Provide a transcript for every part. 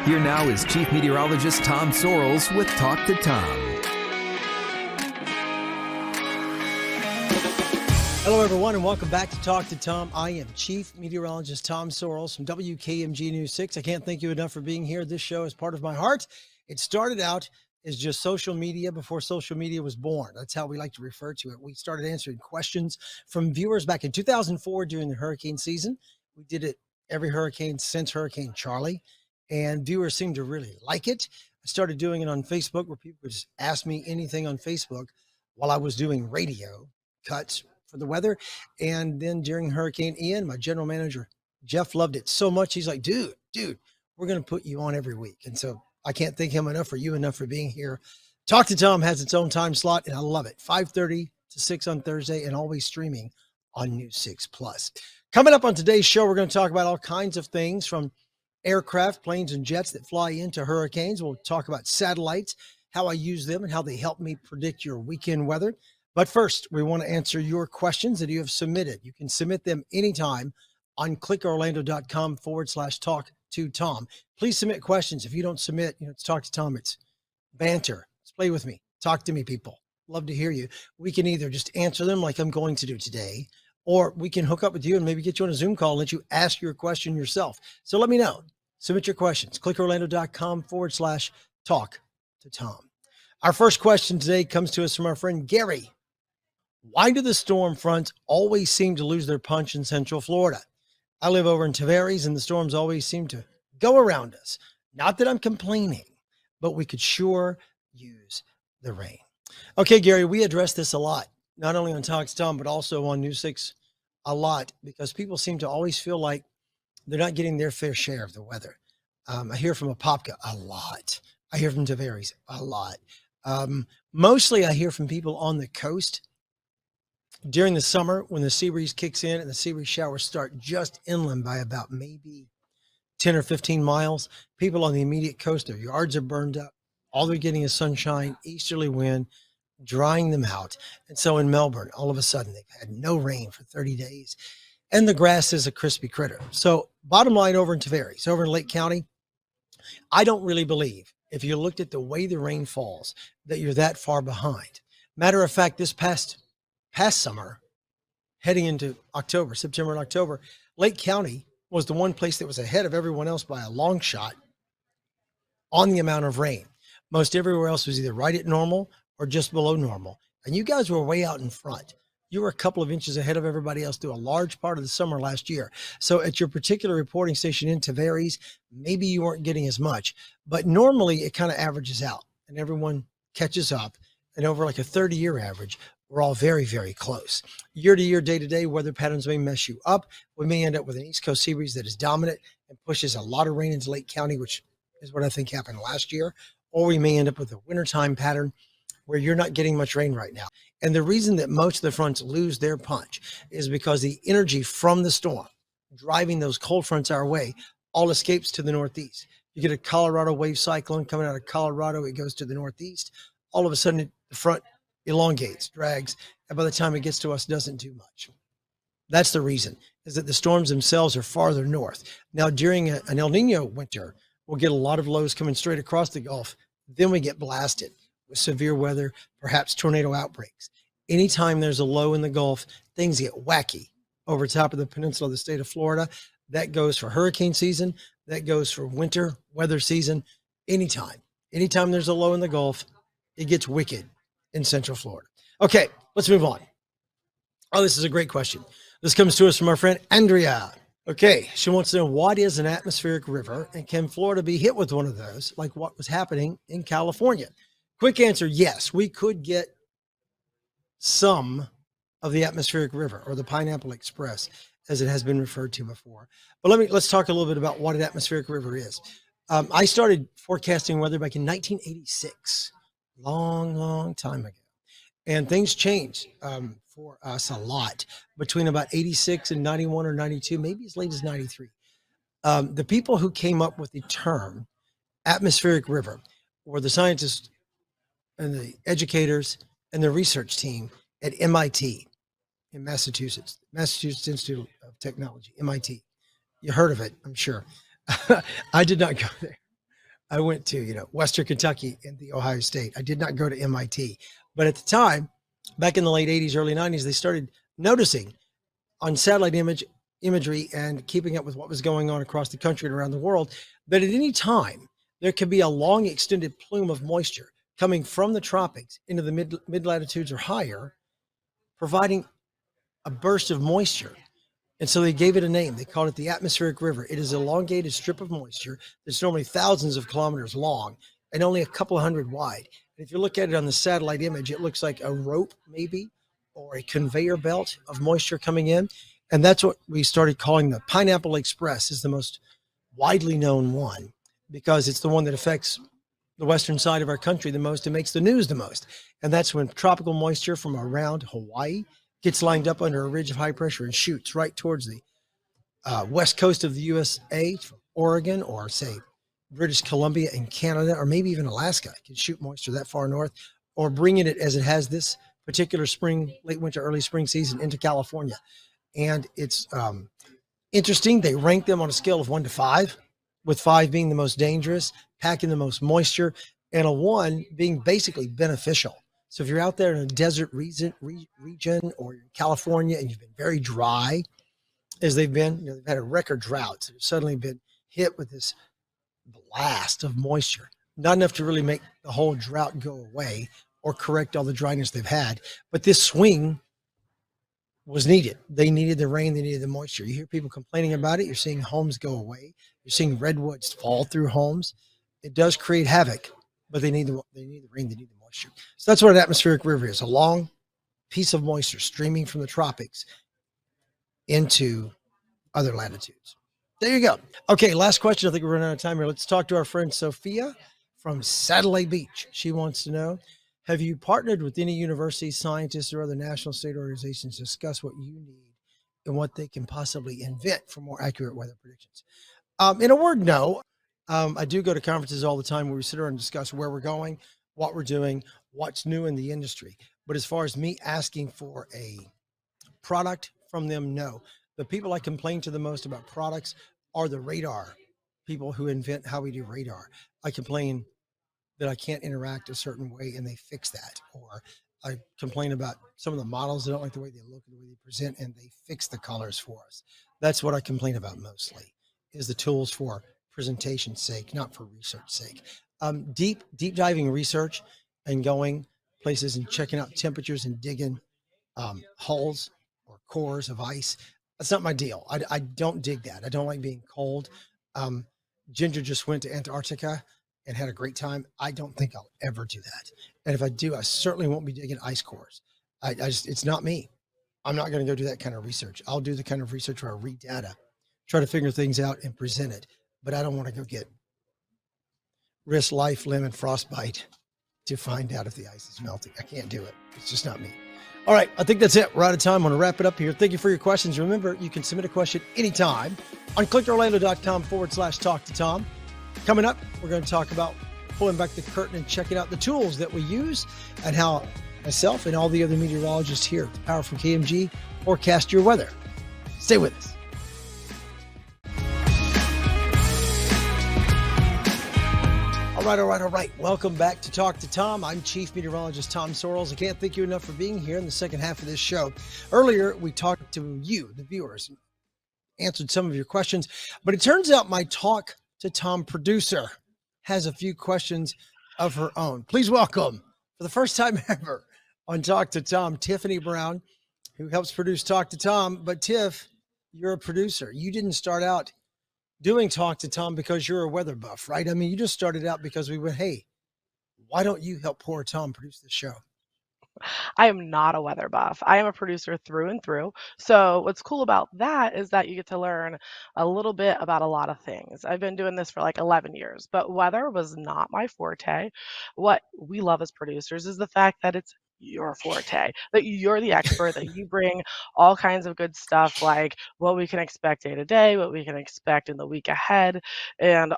Here now is Chief Meteorologist Tom Sorrells with Talk to Tom. Hello, everyone, and welcome back to Talk to Tom. I am Chief Meteorologist Tom Sorrells from WKMG News 6. I can't thank you enough for being here. This show is part of my heart. It started out as just social media before social media was born. That's how we like to refer to it. We started answering questions from viewers back in 2004 during the hurricane season. We did it every hurricane since Hurricane Charlie, and viewers seemed to really like it. I started doing it on Facebook where people would just ask me anything on Facebook while I was doing radio cuts for the weather. And then during Hurricane Ian, my general manager, Jeff, loved it so much. He's like, dude, we're going to put you on every week. And so I can't thank him enough for being here. Talk to Tom has its own time slot, and I love it. 5:30 to 6 on Thursday, and always streaming on News 6 Plus. Coming up on today's show, we're going to talk about all kinds of things from aircraft, planes, and jets that fly into hurricanes. We'll talk about satellites, how I use them, and how they help me predict your weekend weather. But first, we want to answer your questions that you have submitted. You can submit them anytime on clickorlando.com/talk to Tom. Please submit questions. If you don't submit, it's Talk to Tom. It's banter. Let's play with me. Talk to me, people. Love to hear you. We can either just answer them like I'm going to do today, or we can hook up with you and maybe get you on a Zoom call and let you ask your question yourself. So let me know. Submit your questions. clickorlando.com/talk to Tom. Our first question today comes to us from our friend Gary. Why do the storm fronts always seem to lose their punch in Central Florida? I live over in Tavares, and the storms always seem to go around us. Not that I'm complaining, but we could sure use the rain. Okay, Gary, we address this a lot, not only on Talk to Tom, but also on News 6 a lot, because people seem to always feel like they're not getting their fair share of the weather. I hear from Apopka a lot. I hear from Tavares a lot. Mostly I hear from people on the coast during the summer when the sea breeze kicks in and the sea breeze showers start just inland by about maybe 10 or 15 miles. People on the immediate coast, their yards are burned up. All they're getting is sunshine, easterly wind, drying them out. And so in Melbourne, all of a sudden, they've had no rain for 30 days. And the grass is a crispy critter. So bottom line, over in Tavares, over in Lake County, I don't really believe, if you looked at the way the rain falls, that you're that far behind. Matter of fact, this past summer, heading into October, September and October, Lake County was the one place that was ahead of everyone else by a long shot on the amount of rain. Most everywhere else was either right at normal or just below normal. And you guys were way out in front. You were a couple of inches ahead of everybody else through a large part of the summer last year. So at your particular reporting station in Tavares, maybe you weren't getting as much, but normally it kind of averages out and everyone catches up. And over like a 30-year average, we're all very, very close. Year to year, day to day, weather patterns may mess you up. We may end up with an East Coast sea breeze that is dominant and pushes a lot of rain into Lake County, which is what I think happened last year. Or we may end up with a wintertime pattern where you're not getting much rain right now. And the reason that most of the fronts lose their punch is because the energy from the storm driving those cold fronts our way all escapes to the northeast. You get a Colorado wave cyclone coming out of Colorado, it goes to the northeast. All of a sudden, the front elongates, drags, and by the time it gets to us, doesn't do much. That's the reason, is that the storms themselves are farther north. Now, during an El Nino winter, we'll get a lot of lows coming straight across the Gulf. Then we get blasted with severe weather, perhaps tornado outbreaks. Anytime there's a low in the Gulf, things get wacky over top of the peninsula of the state of Florida. That goes for hurricane season. That goes for winter weather season. Anytime there's a low in the Gulf, it gets wicked in Central Florida. Okay, let's move on. Oh, this is a great question. This comes to us from our friend Andrea. Okay, she wants to know, what is an atmospheric river, and can Florida be hit with one of those like what was happening in California? Quick answer, yes, we could get some of the atmospheric river, or the Pineapple Express, as it has been referred to before. But let's talk a little bit about what an atmospheric river is. I started forecasting weather back in 1986, long time ago. And things changed for us a lot between about 86 and 91 or 92, maybe as late as 93. The people who came up with the term atmospheric river were the scientists and the educators and the research team at MIT in Massachusetts Institute of Technology, MIT. You heard of it, I'm sure. I did not go there. I went to, Western Kentucky and the Ohio State. I did not go to MIT. But at the time, back in the late 80s, early 90s, they started noticing on satellite imagery and keeping up with what was going on across the country and around the world that at any time there could be a long extended plume of moisture coming from the tropics into the mid latitudes or higher, providing a burst of moisture. And so they gave it a name. They called it the atmospheric river. It is an elongated strip of moisture that's normally thousands of kilometers long and only a couple of hundred wide. And if you look at it on the satellite image, it looks like a rope, maybe, or a conveyor belt of moisture coming in. And that's what we started calling the Pineapple Express, is the most widely known one because it's the one that affects the western side of our country the most and makes the news the most. And that's when tropical moisture from around Hawaii gets lined up under a ridge of high pressure and shoots right towards the west coast of the USA, Oregon, or say British Columbia and Canada, or maybe even Alaska. It can shoot moisture that far north, or bringing it as it has this particular spring, late winter, early spring season into California. And it's interesting. They rank them on a scale of 1 to 5, with 5 being the most dangerous, packing the most moisture, and a 1 being basically beneficial. So if you're out there in a desert region or in California and you've been very dry, as they've been, they've had a record drought. So they've suddenly been hit with this blast of moisture, not enough to really make the whole drought go away or correct all the dryness they've had. But this swing was needed. They needed the rain. They needed the moisture. You hear people complaining about it. You're seeing homes go away. You're seeing redwoods fall through homes. It does create havoc, but they need the rain. They need the moisture. So that's what an atmospheric river is, a long piece of moisture streaming from the tropics into other latitudes. There you go. Okay, last question. I think we're running out of time here. Let's talk to our friend Sophia from Satellite Beach. She wants to know, have you partnered with any universities, scientists, or other national state organizations to discuss what you need and what they can possibly invent for more accurate weather predictions? In a word, no. I do go to conferences all the time where we sit around and discuss where we're going, what we're doing, what's new in the industry. But as far as me asking for a product from them, no. The people I complain to the most about products are the radar people who invent how we do radar. I complain that I can't interact a certain way and they fix that. Or I complain about some of the models. I don't like the way they look and the way they present, and they fix the colors for us. That's what I complain about mostly, is the tools for presentation's sake, not for research sake. Deep diving research and going places and checking out temperatures and digging hulls or cores of ice. That's not my deal. I don't dig that. I don't like being cold. Ginger just went to Antarctica and had a great time. I don't think I'll ever do that. And if I do, I certainly won't be digging ice cores. It's not me. I'm not going to go do that kind of research. I'll do the kind of research where I read data, try to figure things out and present it. But I don't want to go risk life, limb, and frostbite to find out if the ice is melting. I can't do it. It's just not me. All right, I think that's it. We're out of time. I'm going to wrap it up here. Thank you for your questions. Remember, you can submit a question anytime on clickorlando.com/talk to Tom. Coming up, we're going to talk about pulling back the curtain and checking out the tools that we use and how myself and all the other meteorologists here at the Power from KMG forecast your weather. Stay with us. All right. Welcome back to Talk to Tom. I'm Chief Meteorologist Tom Sorrells. I can't thank you enough for being here in the second half of this show. Earlier, we talked to you, the viewers, and answered some of your questions, but it turns out my Talk to Tom producer has a few questions of her own. Please welcome, for the first time ever on Talk to Tom, Tiffany Brown, who helps produce Talk to Tom. But Tiff, you're a producer. You didn't start out doing Talk to Tom because you're a weather buff, right? I mean, you just started out because we went, hey, why don't you help poor Tom produce this show? I am not a weather buff. I am a producer through and through. So what's cool about that is that you get to learn a little bit about a lot of things. I've been doing this for like 11 years, but weather was not my forte. What we love as producers is the fact that it's your forte, that you're the expert, that you bring all kinds of good stuff like what we can expect day to day, what we can expect in the week ahead, and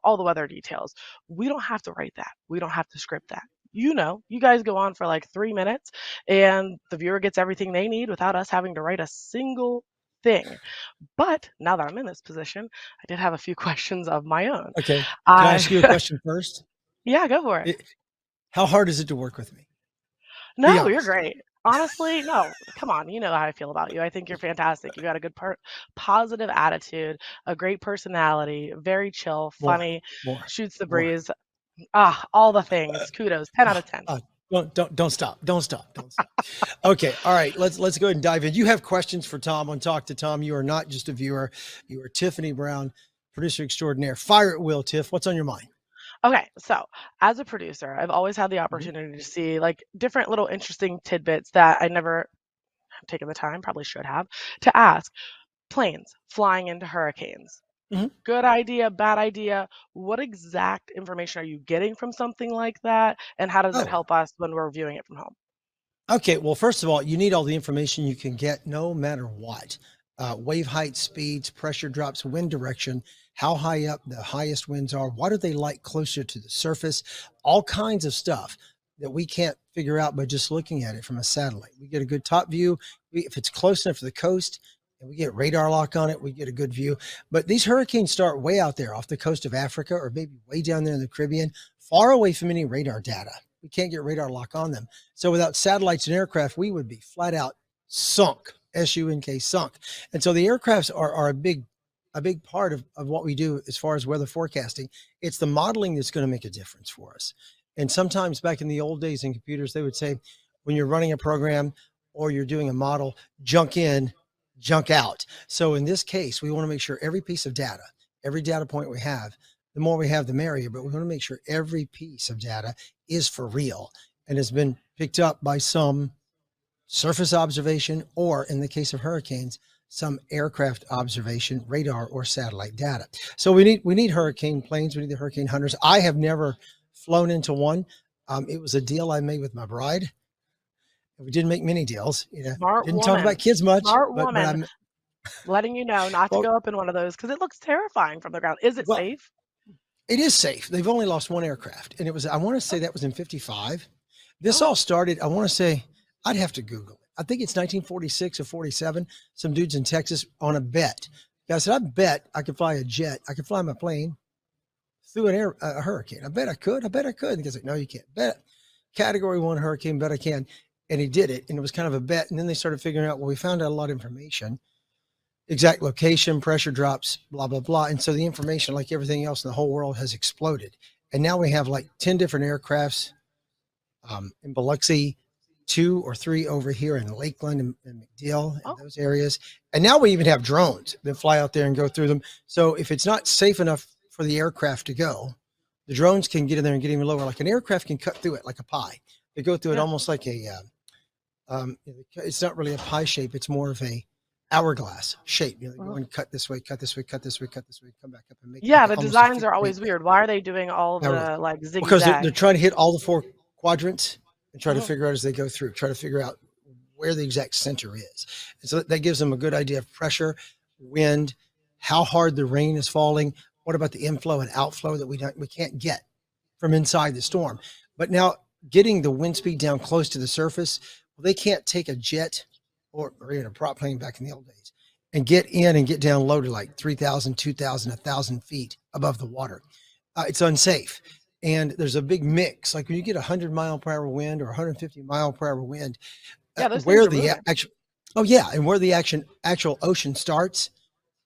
all the weather details. We don't have to write that. We don't have to script that. You guys go on for like 3 minutes and the viewer gets everything they need without us having to write a single thing. But now that I'm in this position, I did have a few questions of my own. Okay. Can I I ask you a question first? Yeah, go for it. It, how hard is it to work with me? Be No, you're honest. great. Honestly, no, come on, you know how I feel about you. I think you're fantastic. You got a good positive attitude, a great personality, very chill, More, funny, more, shoots the more. breeze. All the things. Kudos. 10 out Uh, of 10. don't stop. Don't stop. Don't stop. Okay. All right. Let's go ahead and dive in. You have questions for Tom on Talk to Tom. You are not just a viewer. You are Tiffany Brown, producer extraordinaire. Fire at will, Tiff. What's on your mind? Okay, so as a producer, I've always had the Mhm. opportunity to see like different little interesting tidbits that I never have taken the time, probably should have, to ask. Planes flying into hurricanes. Mhm. Good idea, bad idea. What exact information are you getting from something like that? And how does it Oh, help us when we're viewing it from home? okay. Well, first of all, you need all the information you can get no matter what. Wave height, speeds, pressure drops, wind direction, how high up the highest winds are, what are they like closer to the surface, all kinds of stuff that we can't figure out by just looking at it from a satellite. We get a good top view. If it's close enough to the coast and we get radar lock on it, we get a good view. But these hurricanes start way out there off the coast of Africa or maybe way down there in the Caribbean, far away from any radar data. We can't get radar lock on them. So without satellites and aircraft, we would be flat out sunk, S-U-N-K, sunk. And so the aircrafts are a big part of what we do as far as weather forecasting. It's the modeling that's going to make a difference for us. And sometimes back in the old days in computers, they would say, when you're running a program or you're doing a model, junk in, junk out. So in this case, we want to make sure every piece of data, every data point we have, the more we have, the merrier, but we want to make sure every piece of data is for real and has been picked up by some surface observation, or in the case of hurricanes, some aircraft observation, radar or satellite data. So we need hurricane planes. We need the hurricane hunters. I have never flown into one. It was a deal I made with my bride. We didn't make many deals. You know, Smart didn't talk about woman. kids much, Smart but woman I'm letting you know not to well. go up in one of those because it looks terrifying from the ground. Is it Well, safe? it is safe. They've only lost one aircraft, and it was I want to say that was in '55. This all Oh, started. I want to say I'd have to Google it. I think it's 1946 or 47. Some dudes in Texas on a bet. Guy said, "I bet I could fly a jet. I could fly my plane through a hurricane. I bet I could. I bet I could." And the guy's like, "No, you can't." Bet Category 1 hurricane. Bet I can. And he did it, and it was kind of a bet. And then they started figuring out. Well, we found out a lot of information, exact location, pressure drops, blah, blah, blah. And so the information, like everything else in the whole world, has exploded. And now we have like 10 different aircrafts in Biloxi, 2 or 3 over here in Lakeland and McDill and oh, those areas. And now we even have drones that fly out there and go through them. So if it's not safe enough for the aircraft to go, the drones can get in there and get even lower. Like an aircraft can cut through it like a pie. They go through it yeah. almost like it's not really a pie shape. It's more of a hourglass shape. You know, they go Mhm. and cut this way, cut this way, cut this way, cut this way, come back up and make Yeah, it the almost a designs are 58 always weird. Why are they doing all hourglass. the like Because they're zigzag? trying to hit all the 4 quadrants and try to Mhm. figure out as they go through, try to figure out where the exact center is. And so that gives them a good idea of pressure, wind, how hard the rain is falling. What about the inflow and outflow that we can't get from inside the storm? But now getting the wind speed down close to the surface, well, they can't take a jet or even a prop plane back in the old days and get in and get down low to like 3,000, 2,000, 1,000 feet above the water. It's unsafe. And there's a big mix. Like when you get 100-mile-per-hour wind or 150-mile-per-hour wind, Yeah, those things where are the moving. actual, oh yeah, and where the actual ocean starts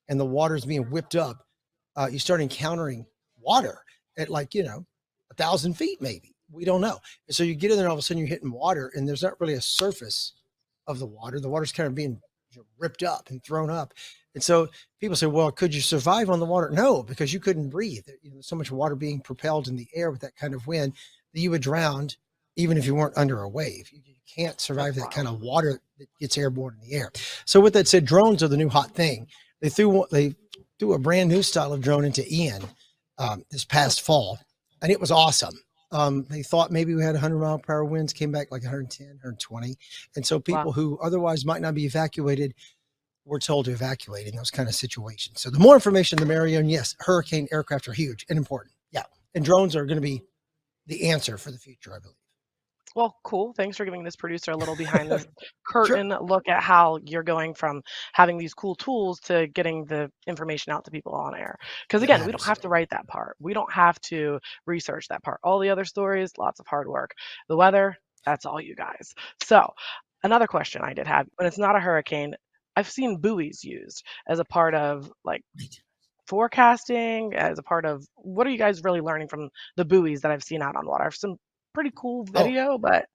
and the water is being whipped up, you start encountering water at like 1,000 feet maybe. We don't know. And so you get in there, all of a sudden you're hitting water, and there's not really a surface of the water. The water's kind of being ripped up and thrown up. And so people say, well, could you survive on the water? No, because you couldn't breathe. So much water being propelled in the air with that kind of wind that you would drown even if you weren't under a wave. You can't survive That's that kind wild. of water that gets airborne in the air. So with that said, drones are the new hot thing. They threw a brand new style of drone into Ian this Hmm. past fall, and it was awesome. They thought maybe we had 100-mile-per-hour winds, came back like 110, 120. And so Wow. people who otherwise might not be evacuated were told to evacuate in those kind of situations. So the more information, the merrier. And yes, hurricane aircraft are huge and important. Yeah. And drones are going to be the answer for the future, I believe. Well, cool. Thanks for giving this producer a little behind the Sure. curtain look at how you're going from having these cool tools to getting the information out to people on air. Because That again, we don't matters. have to write that part. We don't have to research that part. All the other stories, lots of hard work. The weather, that's all you guys. So, another question I did have, when it's not a hurricane, I've seen buoys used as a part of like Right. forecasting, as a part of what are you guys really learning from the buoys that I've seen out on water? Some pretty cool Oh, video, but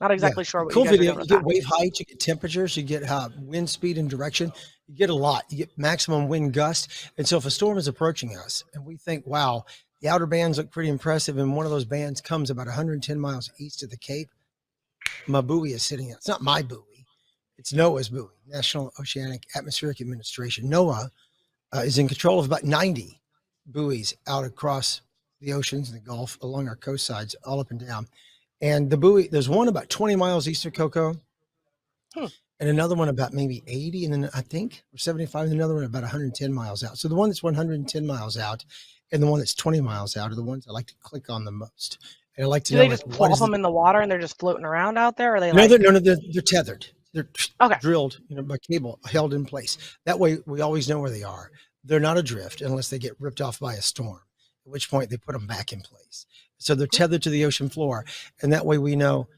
not yeah. exactly sure what you Cool guys are video. doing You with get that. wave height, you get temperatures, you get wind speed and direction. You get a lot. You get maximum wind gust. And so if a storm is approaching us and we think, wow, the outer bands look pretty impressive, and one of those bands comes about 110 miles east of the Cape, my buoy is sitting out. It's not my buoy. It's NOAA's buoy, National Oceanic Atmospheric Administration. NOAA is in control of about 90 buoys out across the oceans and the Gulf along our coast sides, all up and down. And the buoy, there's one about 20 miles east of Cocoa, Hmm. and another one about maybe 80, and then I think, or 75, and another one about 110 miles out. So the one that's 110 miles out and the one that's 20 miles out are the ones I like to click on the most. And I like to Do know, they like, just what plop is the, them in the water and they're just floating around out there? Or are they no, like, they're tethered. They're okay, drilled, by cable, held in place. That way, we always know where they are. They're not adrift unless they get ripped off by a storm, at which point they put them back in place. So they're cool. tethered to the ocean floor, and that way we know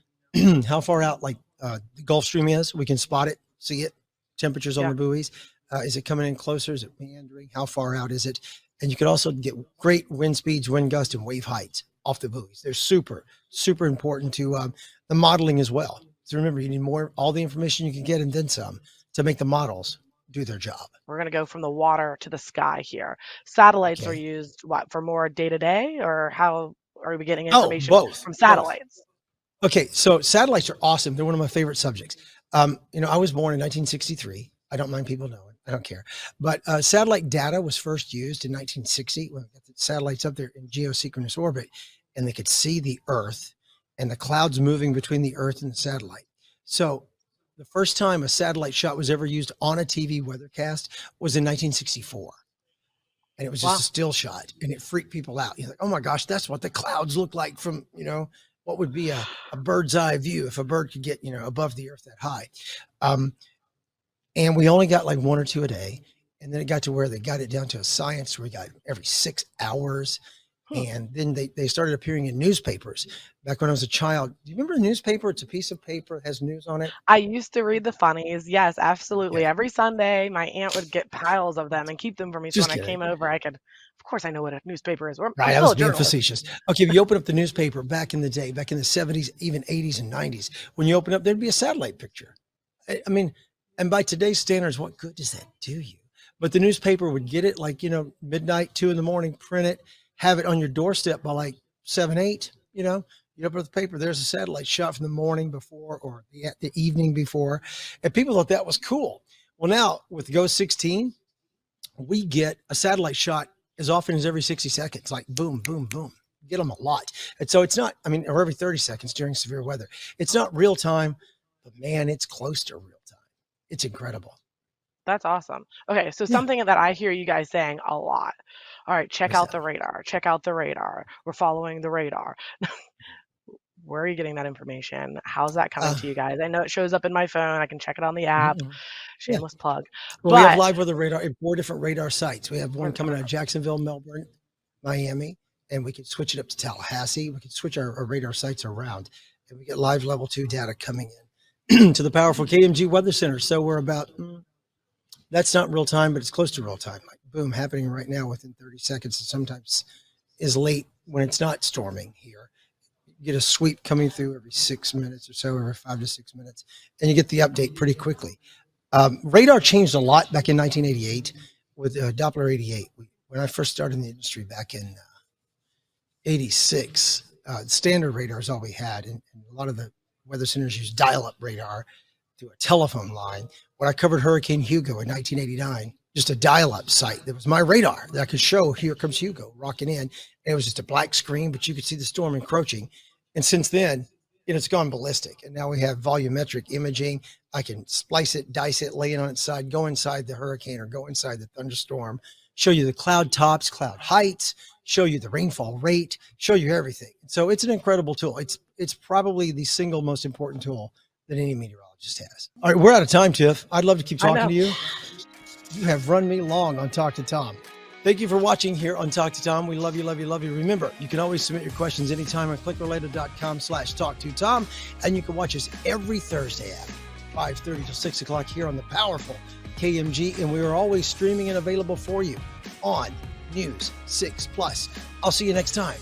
how far out, like the Gulf Stream is. We can spot it, see it. Temperatures on Yeah. the buoys. Is it coming in closer? Is it meandering? How far out is it? And you could also get great wind speeds, wind gusts, and wave heights off the buoys. They're super, super important to the modeling as well. So remember, you need all the information you can get and then some to make the models do their job. We're going to go from the water to the sky here. Satellites are Okay. used what for more day to day, or how are we getting Oh, information both, from both. satellites? Okay. So satellites are awesome. They're one of my favorite subjects. I was born in 1963. I don't mind people knowing. I don't care. But satellite data was first used in 1960 when we got the satellites up there in geosynchronous orbit, and they could see the Earth and the clouds moving between the Earth and the satellite. So the first time a satellite shot was ever used on a TV weathercast was in 1964. And it was just a Wow. still shot, and it freaked people out. You're like, oh my gosh, that's what the clouds look like from, what would be a bird's eye view if a bird could get, above the earth that high. Um, and we only got like one or two a day. And then it got to where they got it down to a science where we got every 6 hours. Hmm. And then they started appearing in newspapers. Back when I was a child, do you remember a newspaper? It's a piece of paper that has news on it. I used to read the funnies. Yes, absolutely. Yeah, Every Sunday, my aunt would get piles of them and keep them for me. So just when I kidding. came over, I could, of course, I know what a newspaper is. I'm Right, I still was a being journalist. facetious. Okay, if you open up the newspaper back in the day, back in the 70s, even 80s and 90s, when you open up, there'd be a satellite picture. I mean, and by today's standards, what good does that do you? But the newspaper would get it like, midnight, 2 in the morning, print it, have it on your doorstep by like 7, 8, you open up the paper, there's a satellite shot from the morning before or the evening before. And people thought that was cool. Well, now with Go 16, we get a satellite shot as often as every 60 seconds, like boom, boom, boom. Get them a lot. And so it's not, or every 30 seconds during severe weather. It's not real time, but man, it's close to real time. It's incredible. That's awesome. Okay, so Yeah. something that I hear you guys saying a lot. All right, What check is out that? the radar. Check out the radar. We're following the radar. Where are you getting that information? How's that coming Uh, to you guys? I know it shows up in my phone. I can check it on the app. mhm. Yeah. Shameless plug. Well, we have But live weather radar at 4 different radar sites. We have one we're coming coming out of up. Jacksonville, Melbourne, Miami, and we can switch it up to Tallahassee. We can switch our radar sites around, and we get live level 2 data coming in to the powerful KMG Weather Center. So we're about, that's not real time, but it's close to real time. Like boom, happening right now within 30 seconds. And sometimes is late when it's not storming here. You get a sweep coming through every 6 minutes or so, every 5 to 6 minutes, and you get the update pretty quickly. Radar changed a lot back in 1988 with Doppler 88. When I first started in the industry back in 86, standard radar is all we had. And a lot of the weather centers used dial-up radar through a telephone line. When I covered Hurricane Hugo in 1989, just a dial-up site. That was my radar that I could show, here comes Hugo rocking in. And it was just a black screen, but you could see the storm encroaching. And since then, it's gone ballistic. And now we have volumetric imaging. I can splice it, dice it, lay it on its side, go inside the hurricane or go inside the thunderstorm, show you the cloud tops, cloud heights, show you the rainfall rate, show you everything. So it's an incredible tool. It's probably the single most important tool that any meteorologist has. All right, we're out of time, Tiff. I'd love to keep talking to you. You have run me long on Talk to Tom. Thank you for watching here on Talk to Tom. We love you, love you, love you. Remember, you can always submit your questions anytime on clickrelated.com/talk2tom. And you can watch us every Thursday at 5:30 to 6 o'clock here on the powerful KMG. And we are always streaming and available for you on News 6 Plus. I'll see you next time.